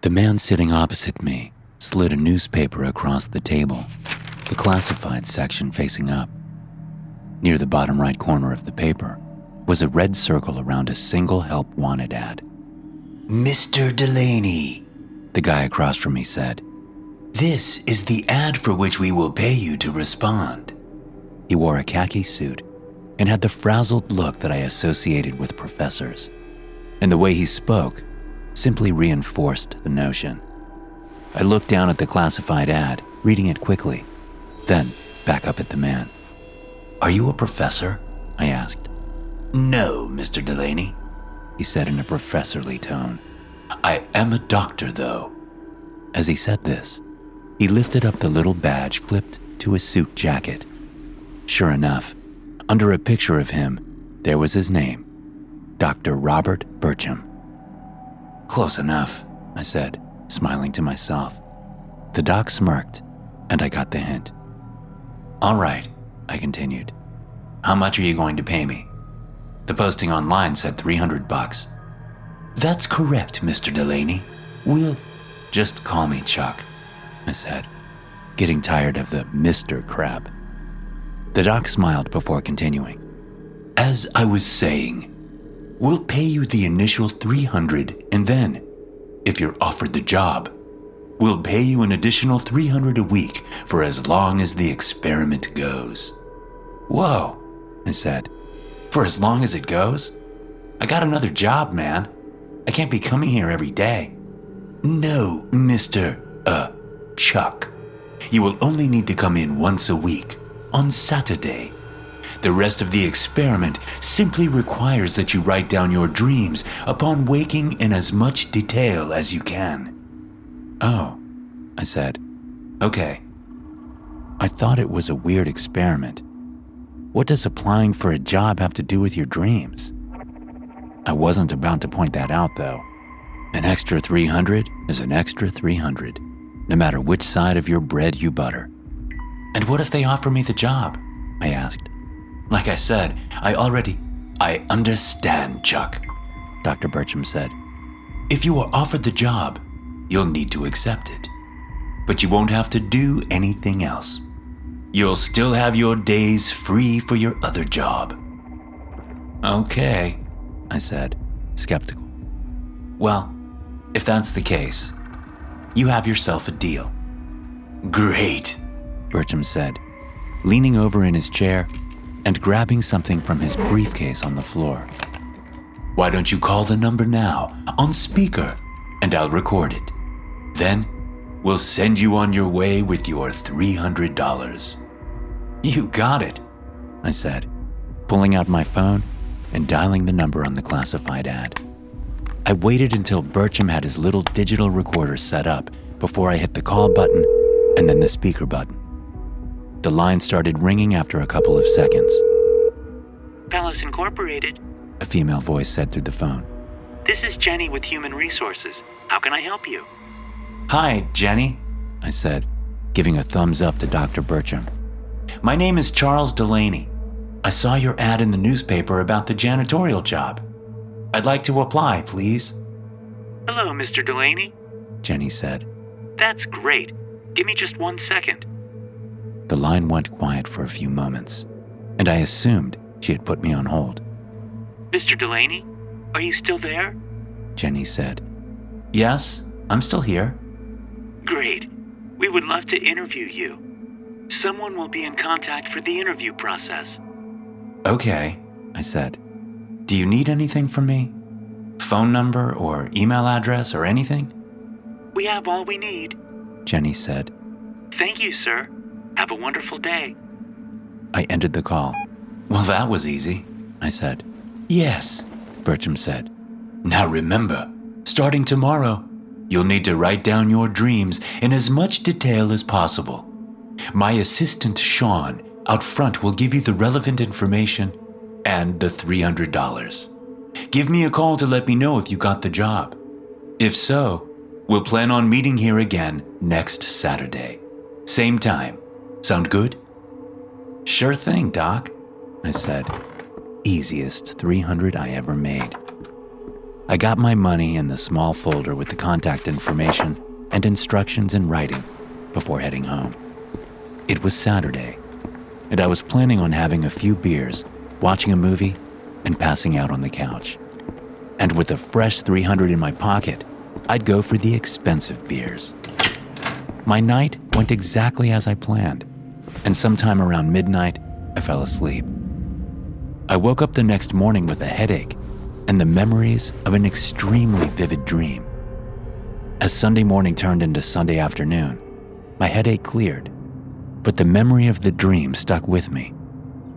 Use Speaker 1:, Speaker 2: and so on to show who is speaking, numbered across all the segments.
Speaker 1: The man sitting opposite me slid a newspaper across the table, the classified section facing up. Near the bottom right corner of the paper was a red circle around a single help wanted ad.
Speaker 2: Mr. Delaney,
Speaker 1: the guy across from me said.
Speaker 2: This is the ad for which we will pay you to respond.
Speaker 1: He wore a khaki suit and had the frazzled look that I associated with professors, and the way he spoke simply reinforced the notion. I looked down at the classified ad, reading it quickly, then back up at the man.
Speaker 2: Are you a professor?
Speaker 1: I asked.
Speaker 2: No, Mr. Delaney,
Speaker 1: he said in a professorly tone.
Speaker 2: I am a doctor, though.
Speaker 1: As he said this, he lifted up the little badge clipped to his suit jacket. Sure enough, under a picture of him, there was his name, Dr. Robert Burcham.
Speaker 2: Close enough,
Speaker 1: I said, smiling to myself. The doc smirked, and I got the hint.
Speaker 2: All right,
Speaker 1: I continued.
Speaker 2: How much are you going to pay me? The posting online said $300. That's correct, Mr. Delaney. We'll...
Speaker 1: Just call me Chuck, I said, getting tired of the Mr. crap. The doc smiled before continuing.
Speaker 2: As I was saying, we'll pay you the initial $300, and then, if you're offered the job, we'll pay you an additional $300 a week for as long as the experiment goes.
Speaker 1: Whoa, I said.
Speaker 2: For as long as it goes? I got another job, man. I can't be coming here every day. No, Mr. Chuck. You will only need to come in once a week, on Saturday. The rest of the experiment simply requires that you write down your dreams upon waking in as much detail as you can.
Speaker 1: Oh, I said.
Speaker 2: Okay.
Speaker 1: I thought it was a weird experiment. What does applying for a job have to do with your dreams? I wasn't about to point that out, though. An extra $300 is an extra $300, no matter which side of your bread you butter.
Speaker 2: And what if they offer me the job?
Speaker 1: I asked.
Speaker 2: Like I said, I understand, Chuck,
Speaker 1: Dr. Burcham said.
Speaker 2: If you are offered the job, you'll need to accept it. But you won't have to do anything else. You'll still have your days free for your other job.
Speaker 1: Okay, I said, skeptical.
Speaker 2: Well, if that's the case, you have yourself a deal. Great,
Speaker 1: Burcham said, leaning over in his chair and grabbing something from his briefcase on the floor.
Speaker 2: Why don't you call the number now, on speaker, and I'll record it. Then, we'll send you on your way with your $300.
Speaker 1: You got it, I said, pulling out my phone and dialing the number on the classified ad. I waited until Burcham had his little digital recorder set up before I hit the call button and then the speaker button. The line started ringing after a couple of seconds.
Speaker 3: Palace Incorporated,
Speaker 1: a female voice said through the phone.
Speaker 3: This is Jenny with Human Resources. How can I help you?
Speaker 2: Hi, Jenny,
Speaker 1: I said, giving a thumbs up to Dr. Burcham.
Speaker 2: My name is Charles Delaney. I saw your ad in the newspaper about the janitorial job. I'd like to apply, please.
Speaker 3: Hello, Mr. Delaney,
Speaker 1: Jenny said.
Speaker 3: That's great. Give me just 1 second.
Speaker 1: The line went quiet for a few moments, and I assumed she had put me on hold.
Speaker 3: Mr. Delaney, are you still there?
Speaker 1: Jenny said.
Speaker 2: Yes, I'm still here.
Speaker 3: Great. We would love to interview you. Someone will be in contact for the interview process.
Speaker 2: Okay,
Speaker 1: I said.
Speaker 2: Do you need anything from me? Phone number or email address or anything?
Speaker 3: We have all we need,
Speaker 1: Jenny said.
Speaker 3: Thank you, sir. Have a wonderful day.
Speaker 1: I ended the call.
Speaker 2: Well, that was easy,
Speaker 1: I said.
Speaker 2: Yes,
Speaker 1: Burcham said.
Speaker 2: Now remember, starting tomorrow, you'll need to write down your dreams in as much detail as possible. My assistant, Sean, out front will give you the relevant information and the $300. Give me a call to let me know if you got the job. If so, we'll plan on meeting here again next Saturday. Same time. Sound good?
Speaker 3: Sure thing, Doc,
Speaker 1: I said. Easiest $300 I ever made. I got my money in the small folder with the contact information and instructions in writing before heading home. It was Saturday, and I was planning on having a few beers, watching a movie, and passing out on the couch. And with a fresh $300 in my pocket, I'd go for the expensive beers. My night went exactly as I planned, and sometime around midnight, I fell asleep. I woke up the next morning with a headache and the memories of an extremely vivid dream. As Sunday morning turned into Sunday afternoon, my headache cleared, but the memory of the dream stuck with me.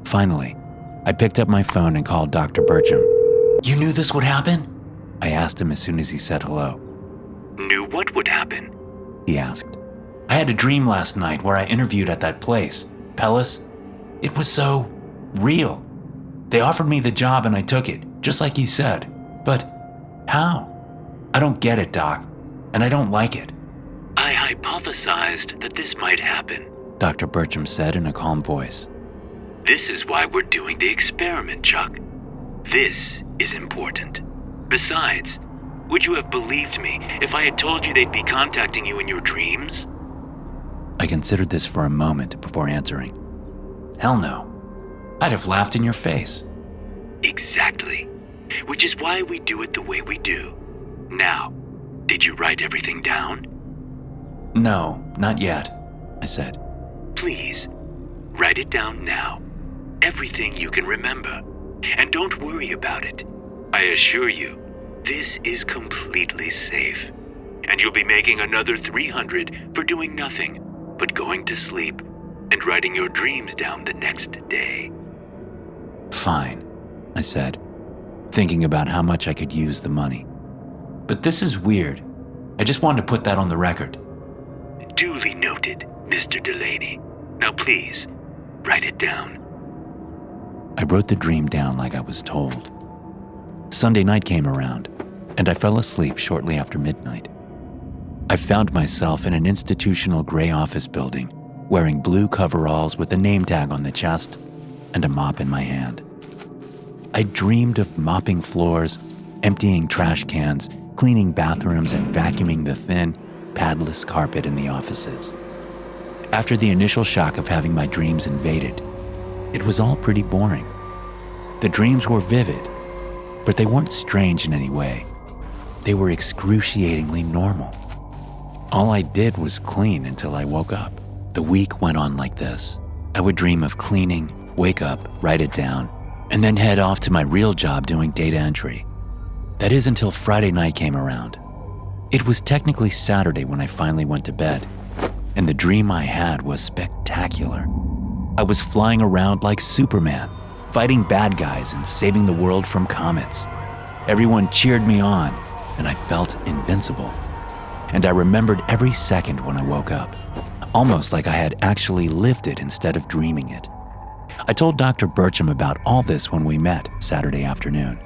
Speaker 1: Finally, I picked up my phone and called Dr. Burcham.
Speaker 2: You knew this would happen?
Speaker 1: I asked him as soon as he said hello.
Speaker 3: Knew what would happen?
Speaker 1: He asked.
Speaker 2: I had a dream last night where I interviewed at that place, Pellis. It was so real. They offered me the job and I took it, just like you said. But how? I don't get it, Doc, and I don't like it.
Speaker 3: I hypothesized that this might happen,
Speaker 1: Dr. Burcham said in a calm voice.
Speaker 3: This is why we're doing the experiment, Chuck. This is important. Besides, would you have believed me if I had told you they'd be contacting you in your dreams?
Speaker 1: I considered this for a moment before answering.
Speaker 2: Hell no. I'd have laughed in your face.
Speaker 3: Exactly. Which is why we do it the way we do. Now, did you write everything down?
Speaker 2: No, not yet,
Speaker 1: I said.
Speaker 3: Please, write it down now. Everything you can remember. And don't worry about it. I assure you, this is completely safe. And you'll be making another $300 for doing nothing but going to sleep and writing your dreams down the next day.
Speaker 1: Fine, I said, thinking about how much I could use the money.
Speaker 2: But this is weird. I just wanted to put that on the record.
Speaker 3: Duly noted, Mr. Delaney. Now please, write it down.
Speaker 1: I wrote the dream down like I was told. Sunday night came around, and I fell asleep shortly after midnight. I found myself in an institutional gray office building, wearing blue coveralls with a name tag on the chest and a mop in my hand. I dreamed of mopping floors, emptying trash cans, cleaning bathrooms, and vacuuming the thin, padless carpet in the offices. After the initial shock of having my dreams invaded, it was all pretty boring. The dreams were vivid, but they weren't strange in any way. They were excruciatingly normal. All I did was clean until I woke up. The week went on like this. I would dream of cleaning, wake up, write it down, and then head off to my real job doing data entry. That is until Friday night came around. It was technically Saturday when I finally went to bed, and the dream I had was spectacular. I was flying around like Superman, fighting bad guys and saving the world from comets. Everyone cheered me on, and I felt invincible. And I remembered every second when I woke up, almost like I had actually lived it instead of dreaming it. I told Dr. Burcham about all this when we met Saturday afternoon.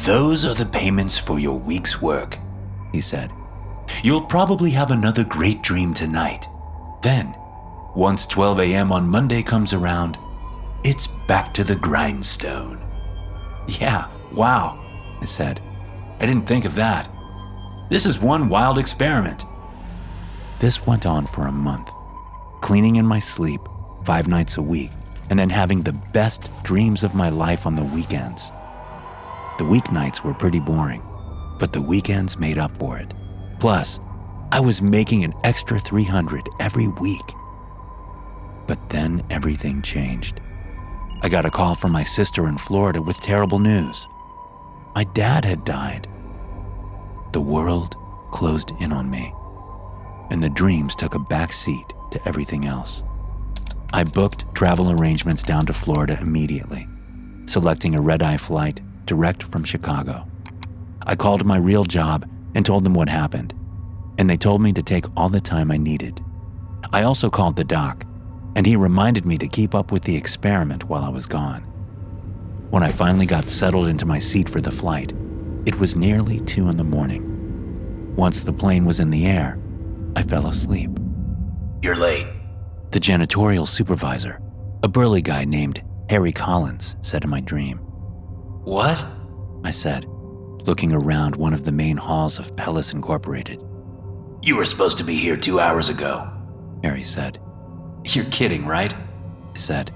Speaker 2: Those are the payments for your week's work,
Speaker 1: He said.
Speaker 2: You'll probably have another great dream tonight. Then, once 12 a.m. on Monday comes around, it's back to the grindstone. Yeah, wow,
Speaker 1: I said.
Speaker 2: I didn't think of that. This is one wild experiment.
Speaker 1: This went on for a month, cleaning in my sleep 5 nights a week, and then having the best dreams of my life on the weekends. The weeknights were pretty boring, but the weekends made up for it. Plus, I was making an extra $300 every week. But then everything changed. I got a call from my sister in Florida with terrible news. My dad had died. The world closed in on me, and the dreams took a back seat to everything else. I booked travel arrangements down to Florida immediately, selecting a red-eye flight direct from Chicago. I called my real job and told them what happened, and they told me to take all the time I needed. I also called the doc, and he reminded me to keep up with the experiment while I was gone. When I finally got settled into my seat for the flight, it was nearly 2 a.m. Once the plane was in the air, I fell asleep.
Speaker 2: You're late.
Speaker 1: The janitorial supervisor, a burly guy named Harry Collins, said in my dream.
Speaker 2: What?
Speaker 1: I said, looking around one of the main halls of Pellis Incorporated.
Speaker 2: You were supposed to be here 2 hours ago,
Speaker 1: Harry said.
Speaker 2: You're kidding, right?
Speaker 1: I said.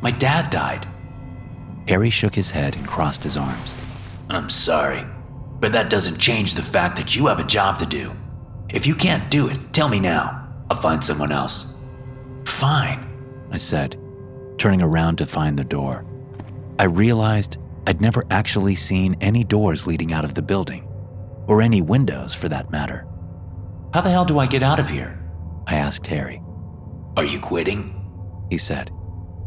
Speaker 2: My dad died.
Speaker 1: Harry shook his head and crossed his arms.
Speaker 2: I'm sorry, but that doesn't change the fact that you have a job to do. If you can't do it, tell me now. I'll find someone else.
Speaker 1: Fine, I said, turning around to find the door. I realized I'd never actually seen any doors leading out of the building, or any windows for that matter.
Speaker 2: How the hell do I get out of here?
Speaker 1: I asked Harry.
Speaker 2: Are you quitting?
Speaker 1: He said.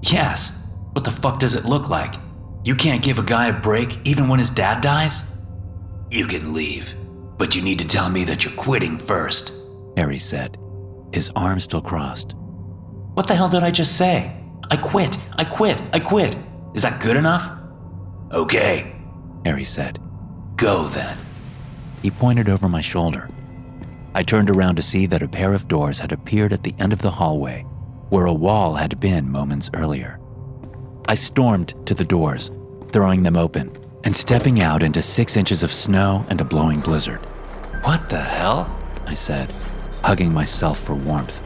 Speaker 2: Yes. What the fuck does it look like? You can't give a guy a break even when his dad dies? You can leave, but you need to tell me that you're quitting first,
Speaker 1: Harry said, his arms still crossed.
Speaker 2: What the hell did I just say? I quit. Is that good enough? Okay,
Speaker 1: Harry said.
Speaker 2: Go then.
Speaker 1: He pointed over my shoulder. I turned around to see that a pair of doors had appeared at the end of the hallway, where a wall had been moments earlier. I stormed to the doors, throwing them open, and stepping out into 6 inches of snow and a blowing blizzard.
Speaker 2: What the hell?
Speaker 1: I said, hugging myself for warmth.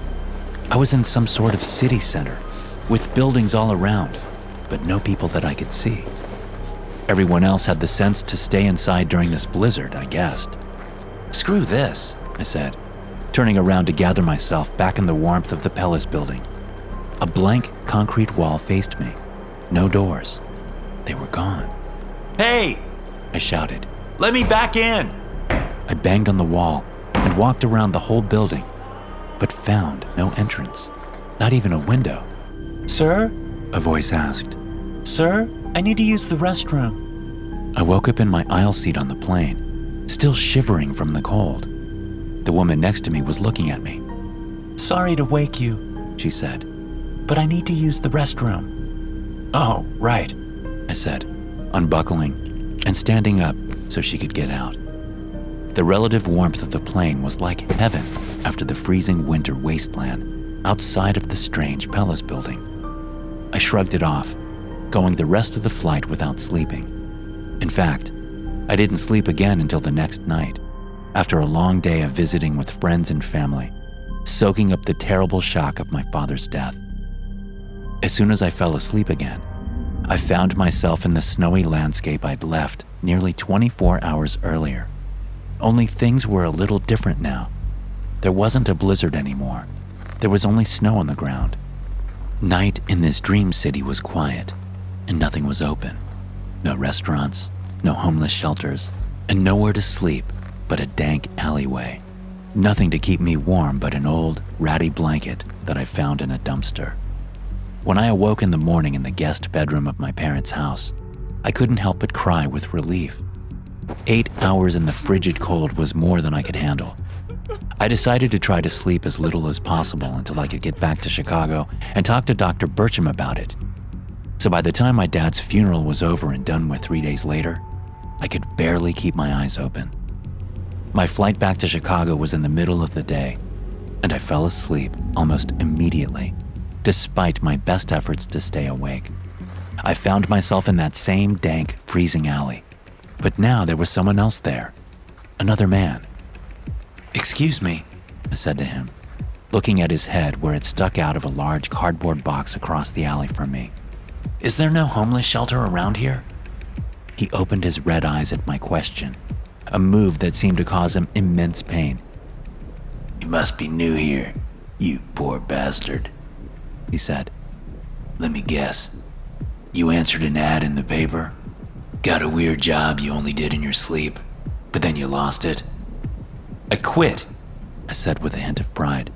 Speaker 1: I was in some sort of city center, with buildings all around, but no people that I could see. Everyone else had the sense to stay inside during this blizzard, I guessed.
Speaker 2: Screw this,
Speaker 1: I said, turning around to gather myself back in the warmth of the Pellis building. A blank concrete wall faced me. No doors. They were gone.
Speaker 2: Hey!
Speaker 1: I shouted.
Speaker 2: Let me back in!
Speaker 1: I banged on the wall and walked around the whole building, but found no entrance, not even a window.
Speaker 2: Sir?
Speaker 1: A voice asked.
Speaker 2: Sir, I need to use the restroom.
Speaker 1: I woke up in my aisle seat on the plane, still shivering from the cold. The woman next to me was looking at me.
Speaker 2: Sorry to wake you, she said, but I need to use the restroom.
Speaker 1: Oh, right, I said, unbuckling and standing up so she could get out. The relative warmth of the plane was like heaven after the freezing winter wasteland outside of the strange Pellis building. I shrugged it off, going the rest of the flight without sleeping. In fact, I didn't sleep again until the next night, after a long day of visiting with friends and family, soaking up the terrible shock of my father's death. As soon as I fell asleep again, I found myself in the snowy landscape I'd left nearly 24 hours earlier. Only things were a little different now. There wasn't a blizzard anymore. There was only snow on the ground. Night in this dream city was quiet, and nothing was open. No restaurants, no homeless shelters, and nowhere to sleep but a dank alleyway. Nothing to keep me warm but an old, ratty blanket that I found in a dumpster. When I awoke in the morning in the guest bedroom of my parents' house, I couldn't help but cry with relief. 8 hours in the frigid cold was more than I could handle. I decided to try to sleep as little as possible until I could get back to Chicago and talk to Dr. Burcham about it. So by the time my dad's funeral was over and done with 3 days later, I could barely keep my eyes open. My flight back to Chicago was in the middle of the day, and I fell asleep almost immediately, despite my best efforts to stay awake. I found myself in that same dank, freezing alley, but now there was someone else there, another man. "Excuse me," I said to him, looking at his head where it stuck out of a large cardboard box across the alley from me. "Is there no homeless shelter around here?" He opened his red eyes at my question, a move that seemed to cause him immense pain.
Speaker 2: "You must be new here, you poor bastard," he said. "Let me guess. You answered an ad in the paper? Got a weird job you only did in your sleep, but then you lost it?"
Speaker 1: "I quit," I said with a hint of pride.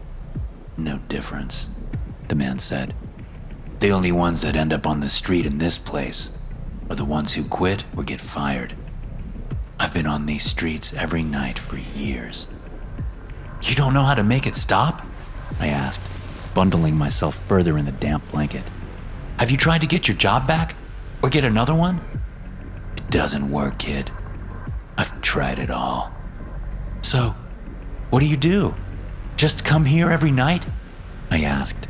Speaker 2: "No difference,"
Speaker 1: the man said.
Speaker 2: "The only ones that end up on the street in this place are the ones who quit or get fired. I've been on these streets every night for years."
Speaker 1: "You don't know how to make it stop?" I asked, bundling myself further in the damp blanket. "Have you tried to get your job back? Or get another one?"
Speaker 2: "It doesn't work, kid. I've tried it all."
Speaker 1: "So, what do you do? Just come here every night?" I asked,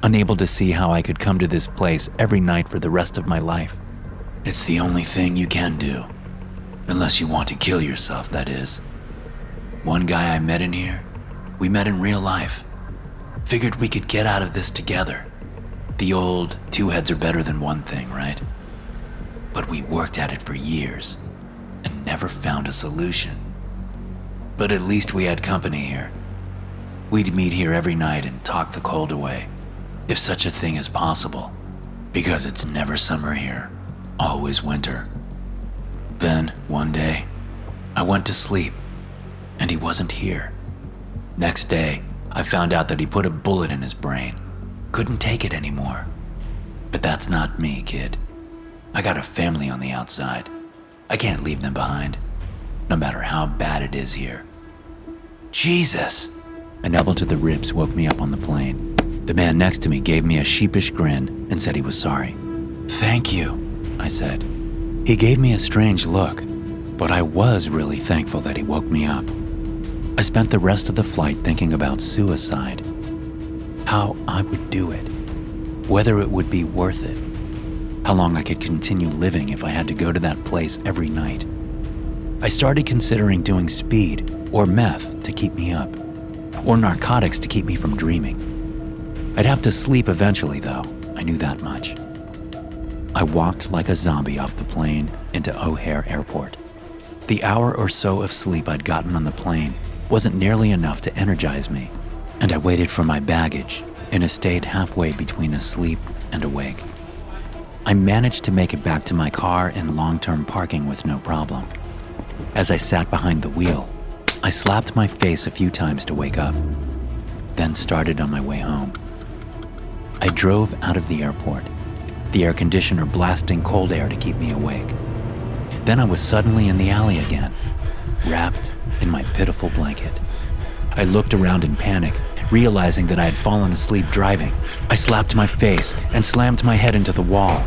Speaker 1: unable to see how I could come to this place every night for the rest of my life.
Speaker 2: "It's the only thing you can do. Unless you want to kill yourself, that is. One guy I met in here, we met in real life. Figured we could get out of this together. The old two heads are better than one thing, right? But we worked at it for years and never found a solution. But at least we had company here. We'd meet here every night and talk the cold away, if such a thing is possible, because it's never summer here, always winter. Then, one day, I went to sleep, and he wasn't here. Next day, I found out that he put a bullet in his brain. Couldn't take it anymore. But that's not me, kid. I got a family on the outside. I can't leave them behind, no matter how bad it is here. Jesus!
Speaker 1: An elbow to the ribs woke me up on the plane. The man next to me gave me a sheepish grin and said he was sorry. "Thank you," I said. He gave me a strange look, but I was really thankful that he woke me up. I spent the rest of the flight thinking about suicide. How I would do it. Whether it would be worth it. How long I could continue living if I had to go to that place every night. I started considering doing speed or meth to keep me up, or narcotics to keep me from dreaming. I'd have to sleep eventually, though. I knew that much. I walked like a zombie off the plane into O'Hare Airport. The hour or so of sleep I'd gotten on the plane wasn't nearly enough to energize me, and I waited for my baggage in a state halfway between asleep and awake. I managed to make it back to my car in long-term parking with no problem. As I sat behind the wheel, I slapped my face a few times to wake up, then started on my way home. I drove out of the airport, the air conditioner blasting cold air to keep me awake. Then I was suddenly in the alley again, wrapped in my pitiful blanket. I looked around in panic, realizing that I had fallen asleep driving. I slapped my face and slammed my head into the wall,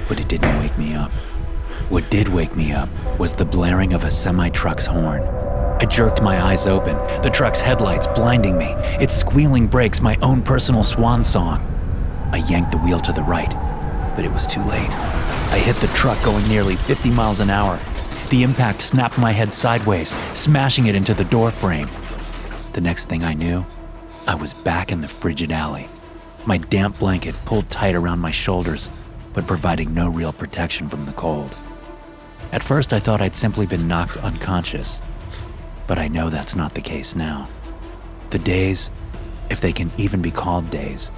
Speaker 1: but it didn't wake me up. What did wake me up was the blaring of a semi-truck's horn. I jerked my eyes open, the truck's headlights blinding me, its squealing brakes my own personal swan song. I yanked the wheel to the right, but it was too late. I hit the truck going nearly 50 miles an hour. The impact snapped my head sideways, smashing it into the door frame. The next thing I knew, I was back in the frigid alley, my damp blanket pulled tight around my shoulders, but providing no real protection from the cold. At first, I thought I'd simply been knocked unconscious, but I know that's not the case now. The days, if they can even be called days,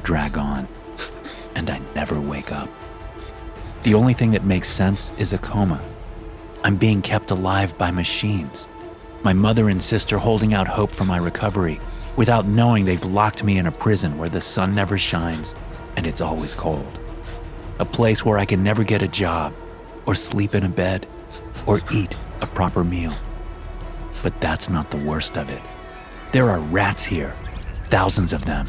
Speaker 1: drag on, and I never wake up. The only thing that makes sense is a coma. I'm being kept alive by machines. My mother and sister holding out hope for my recovery, without knowing they've locked me in a prison where the sun never shines and it's always cold. A place where I can never get a job, or sleep in a bed, or eat a proper meal. But that's not the worst of it. There are rats here, thousands of them.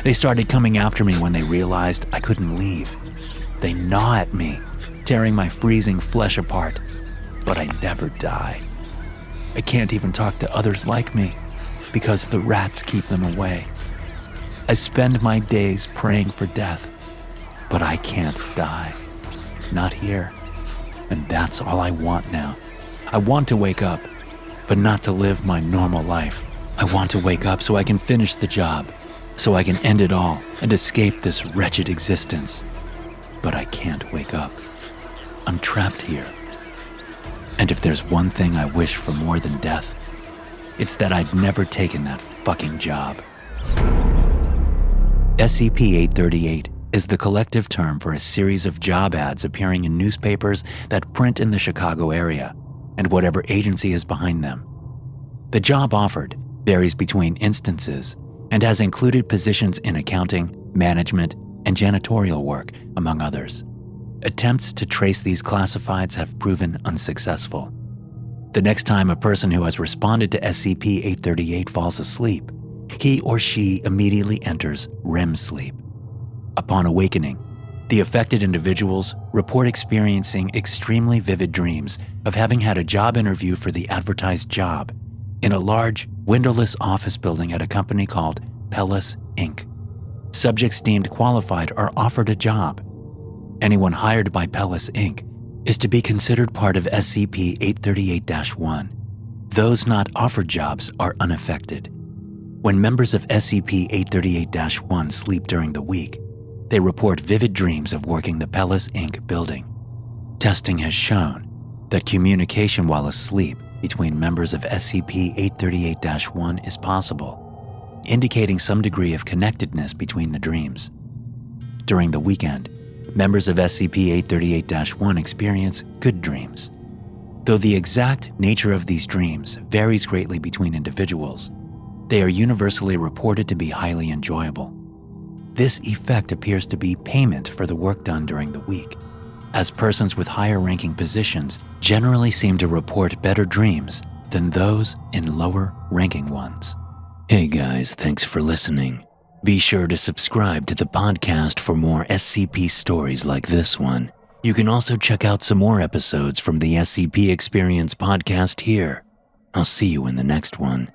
Speaker 1: They started coming after me when they realized I couldn't leave. They gnaw at me, tearing my freezing flesh apart, but I never die. I can't even talk to others like me because the rats keep them away. I spend my days praying for death, but I can't die. Not here. And that's all I want now. I want to wake up, but not to live my normal life. I want to wake up so I can finish the job, so I can end it all and escape this wretched existence. But I can't wake up. I'm trapped here. And if there's one thing I wish for more than death, it's that I'd never taken that fucking job. SCP-838 is the collective term for a series of job ads appearing in newspapers that print in the Chicago area, and whatever agency is behind them. The job offered varies between instances and has included positions in accounting, management, and janitorial work, among others. Attempts to trace these classifieds have proven unsuccessful. The next time a person who has responded to SCP-838 falls asleep, he or she immediately enters REM sleep. Upon awakening, the affected individuals report experiencing extremely vivid dreams of having had a job interview for the advertised job in a large, windowless office building at a company called Pellis, Inc. Subjects deemed qualified are offered a job. Anyone hired by Pellis, Inc. is to be considered part of SCP-838-1. Those not offered jobs are unaffected. When members of SCP-838-1 sleep during the week, they report vivid dreams of working the Palace Inc. building. Testing has shown that communication while asleep between members of SCP-838-1 is possible, indicating some degree of connectedness between the dreams. During the weekend, members of SCP-838-1 experience good dreams. Though the exact nature of these dreams varies greatly between individuals, they are universally reported to be highly enjoyable. This effect appears to be payment for the work done during the week, as persons with higher ranking positions generally seem to report better dreams than those in lower ranking ones. Hey guys, thanks for listening. Be sure to subscribe to the podcast for more SCP stories like this one. You can also check out some more episodes from the SCP Experience podcast here. I'll see you in the next one.